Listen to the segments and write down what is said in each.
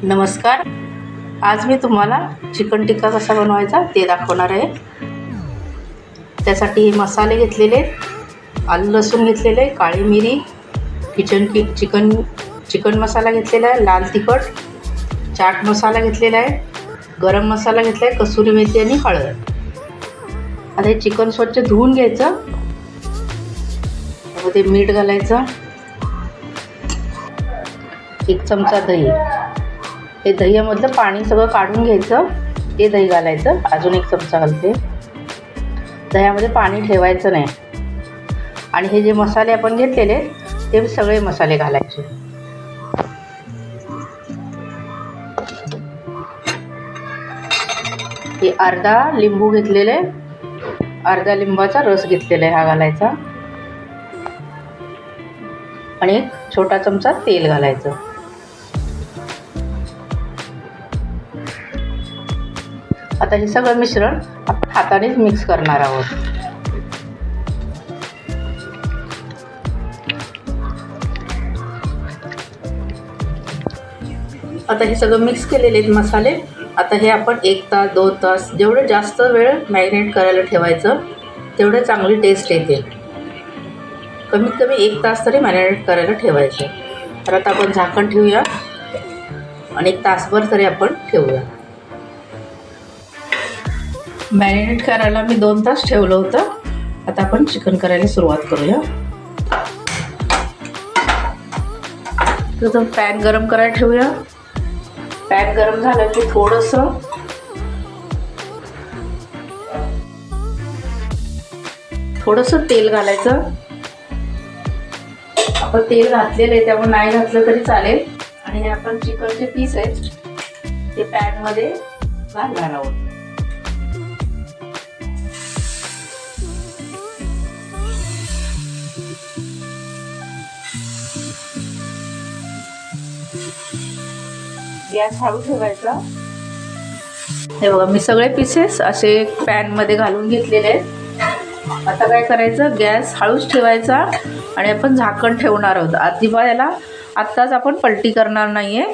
नमस्कार. आज मी तुम्हाला चिकन टिक्का कसा बनवायचा ते दाखवणार आहे. त्यासाठी मसाले घेतलेले, आलं लसूण घेतलेले, काळी मिरी, चिकन मसाला घेतलेला आहे, लाल तिखट, चाट मसाला घेतलेला आहे, गरम मसाला घेतला आहे, कसुरी मेथी आणि हळद. आता हे चिकन स्वच्छ धुवून घ्यायचं, त्यामध्ये मीठ घालायचं, 1 चमचा दही, हे दह्यामधलं पाणी सगळं काढून घ्यायचं, ते दही घालायचं, अजून 1 चमचा घालते. दह्यामध्ये पाणी ठेवायचं नाही. आणि हे जे मसाले आपण घेतलेले ते सगळे मसाले घालायचे. हे अर्धा लिंबू घेतलेले, अर्धा लिंबाचा रस घेतलेला आहे, हा घालायचा. आणि 1 छोटा चमचा तेल घालायचं. आता हे सगळं मिश्रण आपण हातानेच मिक्स करणार आहोत. आता हे सगळं मिक्स केलेले आहेत मसाले. आता हे आपण 1 तास 2 तास जेवढं जास्त वेळ मॅरिनेट करायला ठेवायचं तेवढं चांगली टेस्ट येते. कमीत कमी 1 तास तरी मॅरिनेट करायला ठेवायचं. तर आता आपण झाकण ठेवूया आणि 1 तासभर तरी आपण ठेवूया. मॅरिनेट करायला मी 2 तास ठेवलं होतं. आता आपण चिकन करायला सुरुवात करूया. तर पॅन गरम करायला ठेवूया. पॅन गरम झालं की थोडंसं तेल घालायचं. आपण तेल घातलेलं आहे त्यामुळे नाही घातलं तरी चालेल. आणि हे आपण चिकनचे पीस आहेत ते पॅनमध्ये घालणार आहोत. गॅस हळू ठेवायचा. हे बघा मी सगळे पीसेस असे पॅनमध्ये घालून घेतलेले आहेत. आता काय करायचं, गॅस हळूच ठेवायचा आणि आपण झाकण ठेवणार आहोत. याला आत्ताच आपण पलटी करणार नाही आहे.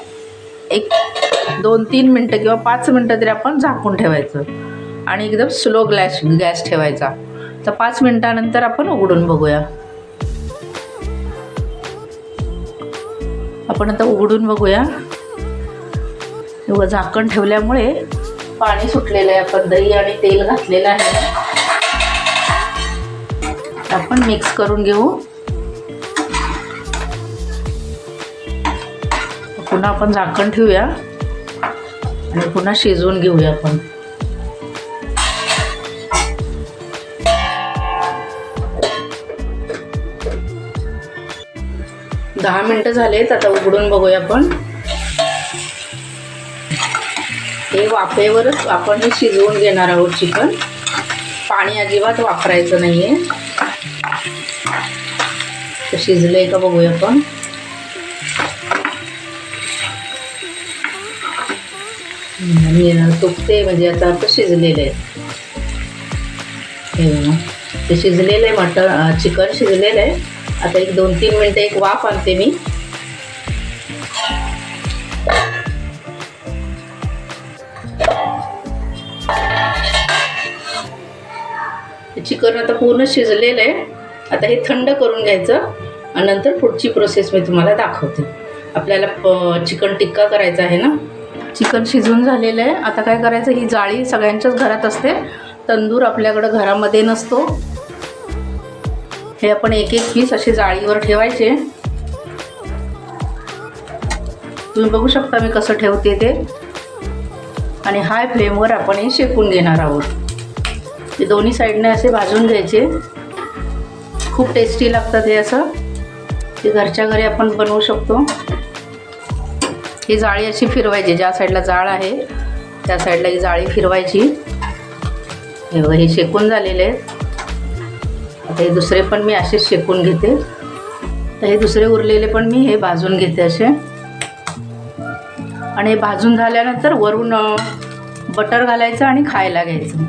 1-2-3 मिनटं किंवा 5 मिनटं तरी आपण झाकून ठेवायचं आणि एकदम स्लो गॅस ठेवायचा. तर 5 मिनटानंतर आपण उघडून बघूया. आपण आता उघडून बघूया. झाकण ठेवल्यामुळे पाणी सुटलेलं आहे. आपण दही आणि तेल घातलेलं आहे. आपण मिक्स करून घेऊ. पुन्हा आपण झाकण ठेवूया आणि पुन्हा शिजवून घेऊया. आपण 10 मिनटं झालेत. आता उघडून बघूया. आपण हे वाफेवरच आपण हे शिजवून घेणार आहोत चिकन. पाणी अजिबात वापरायचं नाही आहे. तर शिजलं आहे का बघूया आपण. तुटते म्हणजे याचा अर्थ शिजलेलं आहे. हे बघा ते शिजलेलं आहे. चिकन शिजलेलं आहे. आता 1-2-3 मिनटं एक वाफ आणते मी. चिकन आता पूर्ण शिजलेलं आहे. आता हे थंड करून घ्यायचं आणि नंतर पुढची प्रोसेस मी तुम्हाला दाखवते. आपल्याला चिकन टिक्का करायचा आहे ना. चिकन शिजून झालेलं आहे. आता काय करायचं, ही जाळी सगळ्यांच्याच घरात असते. तंदूर आपल्याकडं घरामध्ये नसतो. हे आपण 1-1 पीस असे जाळीवर ठेवायचे. तुम्ही बघू शकता मी कसं ठेवते ते. आणि हाय फ्लेमवर आपण हे शेकून घेणार आहोत. हे दोन्ही साईडने असे भाजून घ्यायचे. खूप टेस्टी लागतात हे असं. ते घरच्या घरी आपण बनवू शकतो. ही जाळी अशी फिरवायची. ज्या साईडला जाळ आहे त्या साईडला ही जाळी फिरवायची. हे बघा हे शेकून झालेले आहेत. आता हे दुसरे पण मी असेच शेकून घेते. तर हे दुसरे उरलेले पण मी हे भाजून घेते असे. आणि हे भाजून झाल्यानंतर वरून बटर घालायचं आणि खायला घ्यायचं.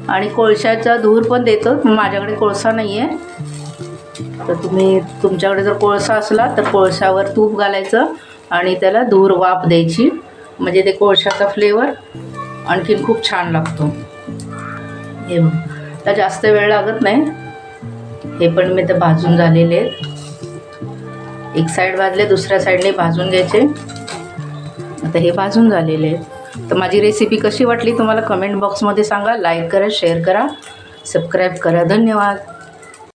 आणि कोळशाचा धूर पण देतो. माझ्याकडे कोळसा नाही आहे, तर तुमच्याकडे जर कोळसा असला तर कोळशावर तूप घालायचं आणि त्याला दूर वाफ द्यायची, म्हणजे ते कोळशाचा फ्लेवर आणखीन खूप छान लागतो. हे बघ, तर जास्त वेळ लागत नाही. हे पण मी ते भाजून झालेले आहेत. एक साईड भाजले, दुसऱ्या साईडने भाजून घ्यायचे. आता हे भाजून झालेले आहेत. तर माझी रेसिपी कशी वाटली तुम्हाला कमेंट बॉक्समध्ये सांगा. लाईक करा, शेअर करा, सबस्क्राईब करा. धन्यवाद.